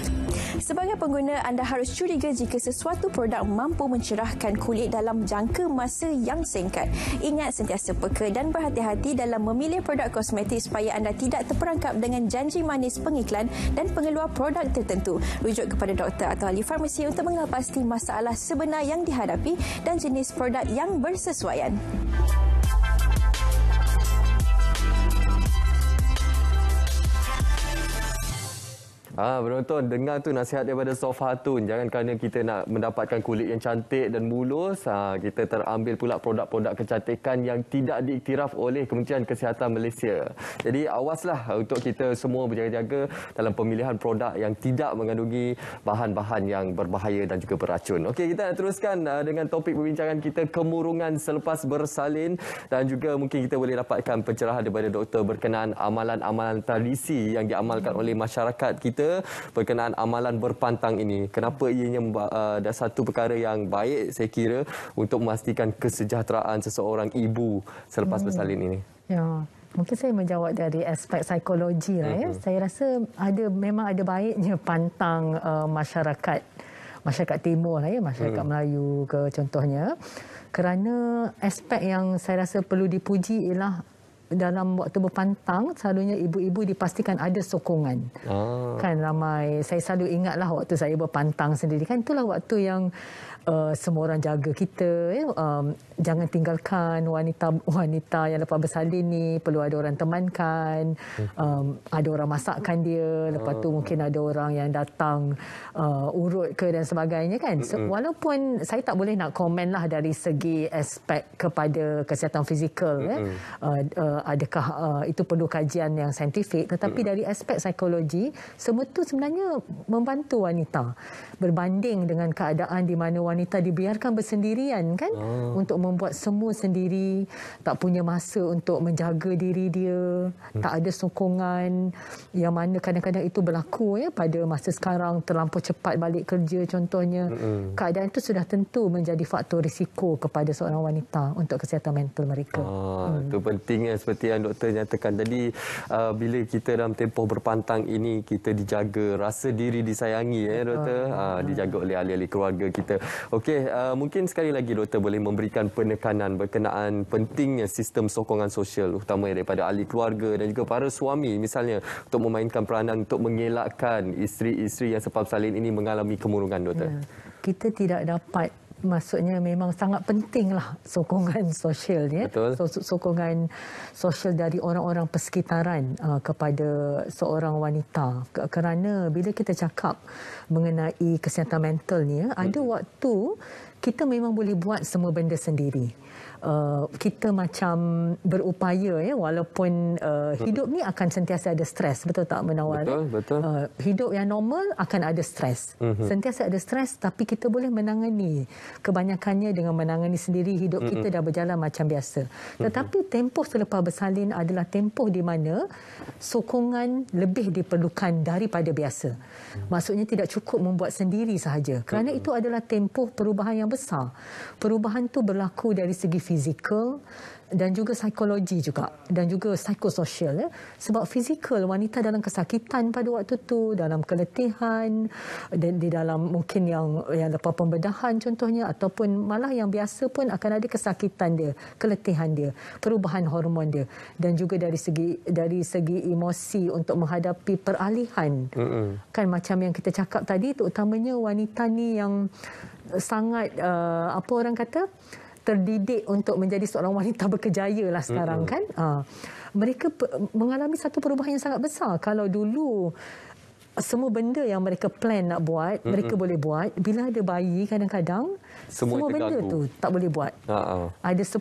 Sebagai pengguna, anda harus curiga jika sesuatu produk mampu mencerahkan kulit dalam jangka masa yang singkat. Ingat sentiasa peka dan berhati-hati dalam memilih produk kosmetik supaya anda tidak terperangkap dengan janji manis pengiklan dan pengeluar produk tertentu. Rujuk kepada doktor atau ahli farmasi untuk mengetahui pasti masalah sebenar yang dihadapi dan jenis produk yang bersesuaian. Penonton, dengar tu nasihat daripada Sof Hatun. Jangan kerana kita nak mendapatkan kulit yang cantik dan mulus, kita terambil pula produk-produk kecantikan yang tidak diiktiraf oleh Kementerian Kesihatan Malaysia. Jadi awaslah untuk kita semua berjaga-jaga dalam pemilihan produk yang tidak mengandungi bahan-bahan yang berbahaya dan juga beracun. Okey, kita nak teruskan dengan topik perbincangan kita, kemurungan selepas bersalin, dan juga mungkin kita boleh dapatkan pencerahan daripada doktor berkenaan amalan-amalan tradisi yang diamalkan oleh masyarakat kita berkenaan amalan berpantang ini. Kenapa ianya adalah satu perkara yang baik saya kira untuk memastikan kesejahteraan seseorang ibu selepas bersalin ini. Ya, mungkin saya menjawab dari aspek psikologi lah ya. Saya rasa memang ada baiknya pantang masyarakat timur lah ya, masyarakat Melayu ke contohnya. Kerana aspek yang saya rasa perlu dipuji ialah dalam waktu berpantang selalunya ibu-ibu dipastikan ada sokongan. Kan ramai, saya selalu ingatlah waktu saya berpantang sendiri, kan itulah waktu yang semua orang jaga kita, jangan tinggalkan wanita yang lepas bersalin ni, perlu ada orang temankan, ada orang masakkan dia, lepas tu mungkin ada orang yang datang urut ke dan sebagainya kan. Walaupun saya tak boleh nak komen lah dari segi aspek kepada kesihatan fizikal, adakah itu perlu kajian yang saintifik, tetapi dari aspek psikologi semua tu sebenarnya membantu wanita berbanding dengan keadaan di mana wanita dibiarkan bersendirian kan, untuk membuat semua sendiri, tak punya masa untuk menjaga diri dia, tak ada sokongan, yang mana kadang-kadang itu berlaku pada masa sekarang, terlampau cepat balik kerja contohnya. Keadaan itu sudah tentu menjadi faktor risiko kepada seorang wanita untuk kesihatan mental mereka. Itu pentingnya seperti yang doktor nyatakan tadi, bila kita dalam tempoh berpantang ini kita dijaga, rasa diri disayangi doktor, dijaga oleh ahli-ahli keluarga kita. Okey, mungkin sekali lagi doktor boleh memberikan penekanan berkenaan pentingnya sistem sokongan sosial, utamanya daripada ahli keluarga dan juga para suami misalnya, untuk memainkan peranan untuk mengelakkan isteri-isteri yang selepas bersalin ini mengalami kemurungan, doktor. Kita tidak dapat, maksudnya memang sangat pentinglah sokongan sosial sokongan sosial dari orang-orang persekitaran kepada seorang wanita, kerana bila kita cakap mengenai kesihatan mental ni, ada waktu kita memang boleh buat semua benda sendiri. Kita macam berupaya walaupun hidup ni akan sentiasa ada stres, betul tak Munawar? Betul. Hidup yang normal akan ada stres. Sentiasa ada stres, tapi kita boleh menangani kebanyakannya dengan menangani sendiri. Hidup kita dah berjalan macam biasa. Tetapi tempoh selepas bersalin adalah tempoh di mana sokongan lebih diperlukan daripada biasa. Maksudnya tidak cukup membuat sendiri sahaja, kerana itu adalah tempoh perubahan yang besar. Perubahan tu berlaku dari segi fizikal dan juga psikologi juga, dan juga psikososial. Sebab fizikal, wanita dalam kesakitan pada waktu tu, dalam keletihan, dan di dalam mungkin yang lepas pembedahan contohnya, ataupun malah yang biasa pun akan ada kesakitan dia, keletihan dia, perubahan hormon dia, dan juga dari segi emosi untuk menghadapi peralihan. Kan macam yang kita cakap tadi, terutamanya wanita ni yang sangat apa orang kata, terdidik untuk menjadi seorang wanita berkejaya lah sekarang kan. Mereka mengalami satu perubahan yang sangat besar. Kalau dulu semua benda yang mereka plan nak buat, mereka boleh buat. Bila ada bayi, kadang-kadang semua benda tu tak boleh buat. Ada 10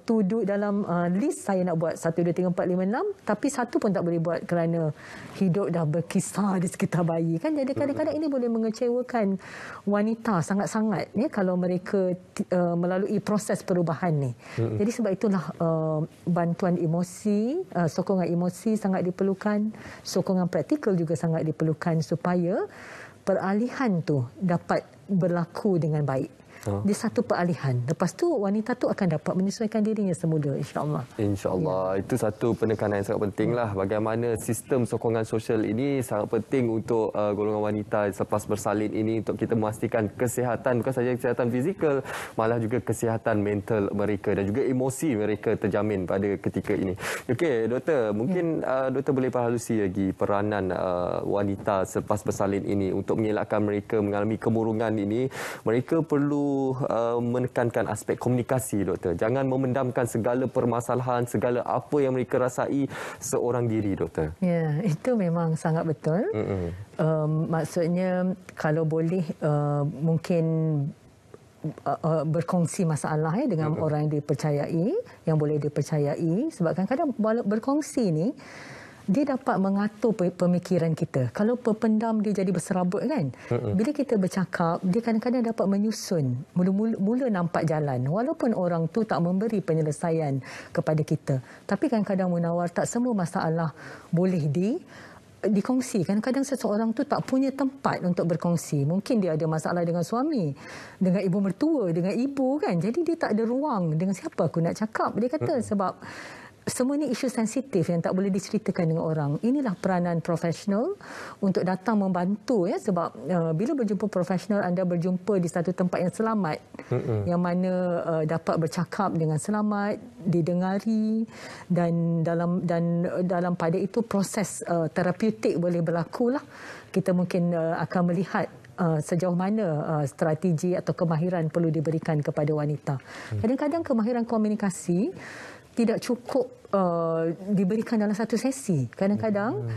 tu duduk dalam list, saya nak buat 1, 2, 3, 4, 5, 6, tapi satu pun tak boleh buat kerana hidup dah berkisar di sekitar bayi kan. Jadi kadang-kadang ini boleh mengecewakan wanita sangat-sangat kalau mereka melalui proses perubahan ni. Jadi sebab itulah bantuan emosi, sokongan emosi sangat diperlukan, sokongan praktikal juga sangat diperlukan supaya peralihan tu dapat berlaku dengan baik. Di satu peralihan. Lepas tu wanita tu akan dapat menyesuaikan dirinya semula, insya-Allah. InsyaAllah. Itu satu penekanan yang sangat pentinglah. Bagaimana sistem sokongan sosial ini sangat penting untuk golongan wanita selepas bersalin ini, untuk kita memastikan kesihatan, bukan saja kesihatan fizikal, malah juga kesihatan mental mereka dan juga emosi mereka terjamin pada ketika ini. Okey, doktor, mungkin doktor boleh perhalusi lagi peranan wanita selepas bersalin ini untuk mengelakkan mereka mengalami kemurungan ini. Mereka perlu menekankan aspek komunikasi, doktor. Jangan memendamkan segala permasalahan, segala apa yang mereka rasai seorang diri, doktor. Ya, itu memang sangat betul. Maksudnya kalau boleh mungkin berkongsi masalah dengan orang yang dipercayai, yang boleh dipercayai. Sebab kadang-kadang berkongsi ni dia dapat mengatur pemikiran kita. Kalau pendam dia jadi berserabut kan. Bila kita bercakap, dia kadang-kadang dapat menyusun. Mula nampak jalan. Walaupun orang tu tak memberi penyelesaian kepada kita. Tapi kadang-kadang Munawar, tak semua masalah boleh dikongsi. Kadang-kadang seseorang tu tak punya tempat untuk berkongsi. Mungkin dia ada masalah dengan suami, dengan ibu mertua, dengan ibu kan. Jadi dia tak ada ruang. Dengan siapa aku nak cakap? Dia kata sebab semua ni isu sensitif yang tak boleh diceritakan dengan orang. Inilah peranan profesional untuk datang membantu ya, sebab bila berjumpa profesional, anda berjumpa di satu tempat yang selamat, yang mana dapat bercakap dengan selamat, didengari, dan dalam pada itu proses terapeutik boleh berlaku lah. Kita mungkin akan melihat sejauh mana strategi atau kemahiran perlu diberikan kepada wanita. Kadang-kadang kemahiran komunikasi tidak cukup diberikan dalam satu sesi. Kadang-kadang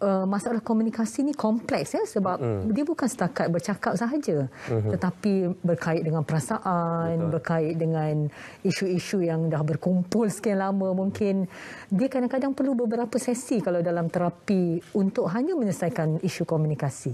masalah komunikasi ni kompleks ya, sebab dia bukan setakat bercakap sahaja, tetapi berkait dengan perasaan, berkait dengan isu-isu yang dah berkumpul sekian lama. Mungkin dia kadang-kadang perlu beberapa sesi kalau dalam terapi untuk hanya menyelesaikan isu komunikasi.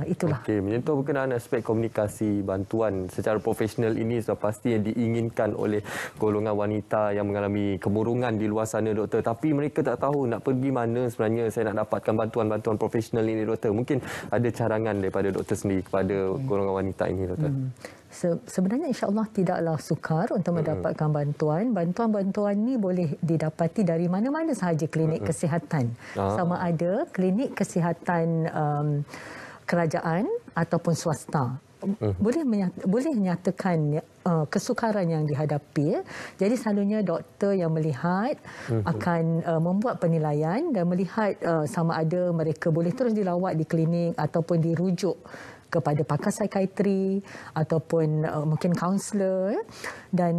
Itulah. Okey, menyentuh berkenaan aspek komunikasi, bantuan secara profesional ini sudah pasti yang diinginkan oleh golongan wanita yang mengalami kemurungan di luar sana, doktor. Tapi mereka tak tahu nak pergi mana sebenarnya saya nak dapatkan bantuan-bantuan profesional ini, doktor. Mungkin ada carangan daripada doktor sendiri kepada golongan wanita ini, doktor. Sebenarnya insya-Allah tidaklah sukar untuk mendapatkan bantuan. Bantuan-bantuan ni boleh didapati dari mana-mana sahaja klinik kesihatan. Sama ada klinik kesihatan kerajaan ataupun swasta. Boleh menyatakan kesukaran yang dihadapi. Jadi selalunya doktor yang melihat akan membuat penilaian dan melihat sama ada mereka boleh terus dilawat di klinik ataupun dirujuk kepada pakar psikiatri ataupun mungkin kaunselor. Dan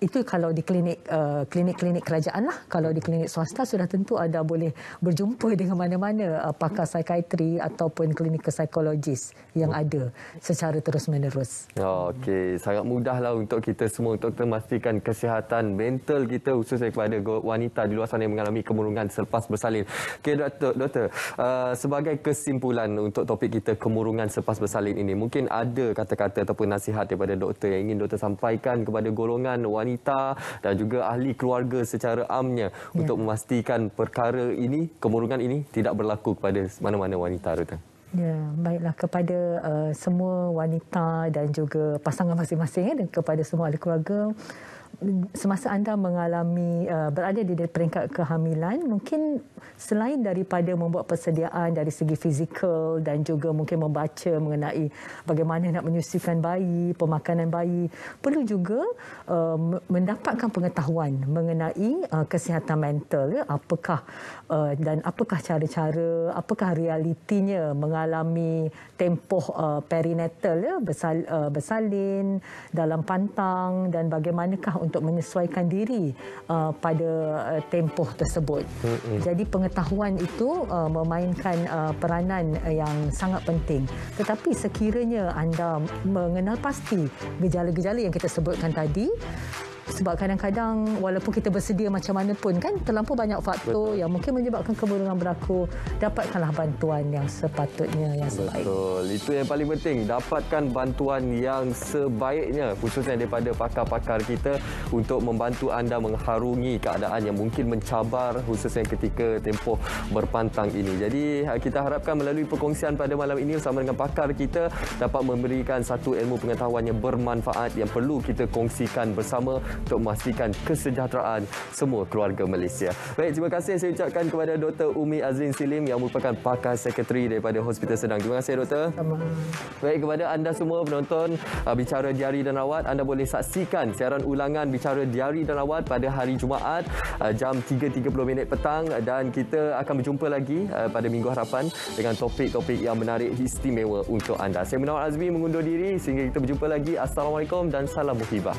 itu kalau di klinik-klinik kerajaan lah. Kalau di klinik swasta sudah tentu anda boleh berjumpa dengan mana-mana pakar psikiatri ataupun klinik psikologis yang ada secara terus-menerus. Okey, sangat mudahlah untuk kita semua untuk memastikan kesihatan mental kita, khususnya kepada wanita di luar sana yang mengalami kemurungan selepas bersalin. Okey, doktor, sebagai kesimpulan untuk topik kita kemurungan selepas bersalin ini, mungkin ada kata-kata ataupun nasihat daripada doktor yang ingin doktor sampaikan kepada golongan wanita dan juga ahli keluarga secara amnya untuk memastikan perkara ini, kemurungan ini tidak berlaku kepada mana-mana wanita, doktor. Ya, baiklah kepada semua wanita dan juga pasangan masing-masing dan kepada semua ahli keluarga, semasa anda mengalami berada di peringkat kehamilan, mungkin selain daripada membuat persediaan dari segi fizikal dan juga mungkin membaca mengenai bagaimana nak menyusukan bayi, pemakanan bayi, perlu juga mendapatkan pengetahuan mengenai kesihatan mental, apakah dan apakah cara-cara, apakah realitinya mengalami tempoh perinatal, bersalin dalam pantang, dan bagaimanakah untuk menyesuaikan diri pada tempoh tersebut. Jadi pengetahuan itu memainkan peranan yang sangat penting. Tetapi sekiranya anda mengenal pasti gejala-gejala yang kita sebutkan tadi, sebab kadang-kadang walaupun kita bersedia macam mana pun kan, terlampau banyak faktor yang mungkin menyebabkan kemurungan berlaku, dapatkanlah bantuan yang sepatutnya, yang sebaik. Betul. Itu yang paling penting, dapatkan bantuan yang sebaiknya, khususnya daripada pakar-pakar kita untuk membantu anda mengharungi keadaan yang mungkin mencabar, khususnya ketika tempoh berpantang ini. Jadi kita harapkan melalui perkongsian pada malam ini bersama dengan pakar kita dapat memberikan satu ilmu pengetahuan yang bermanfaat yang perlu kita kongsikan bersama untuk memastikan kesejahteraan semua keluarga Malaysia. Baik, terima kasih saya ucapkan kepada Dr. Umi Azrin Silim yang merupakan pakar sekretari daripada Hospital Sedang. Terima kasih, Doktor. Baik, kepada anda semua penonton Bicara Diari dan Rawat, anda boleh saksikan siaran ulangan Bicara Diari dan Rawat pada hari Jumaat jam 3.30 petang, dan kita akan berjumpa lagi pada minggu harapan dengan topik-topik yang menarik istimewa untuk anda. Saya Munawar Azmi mengundur diri sehingga kita berjumpa lagi. Assalamualaikum dan salam muhibah.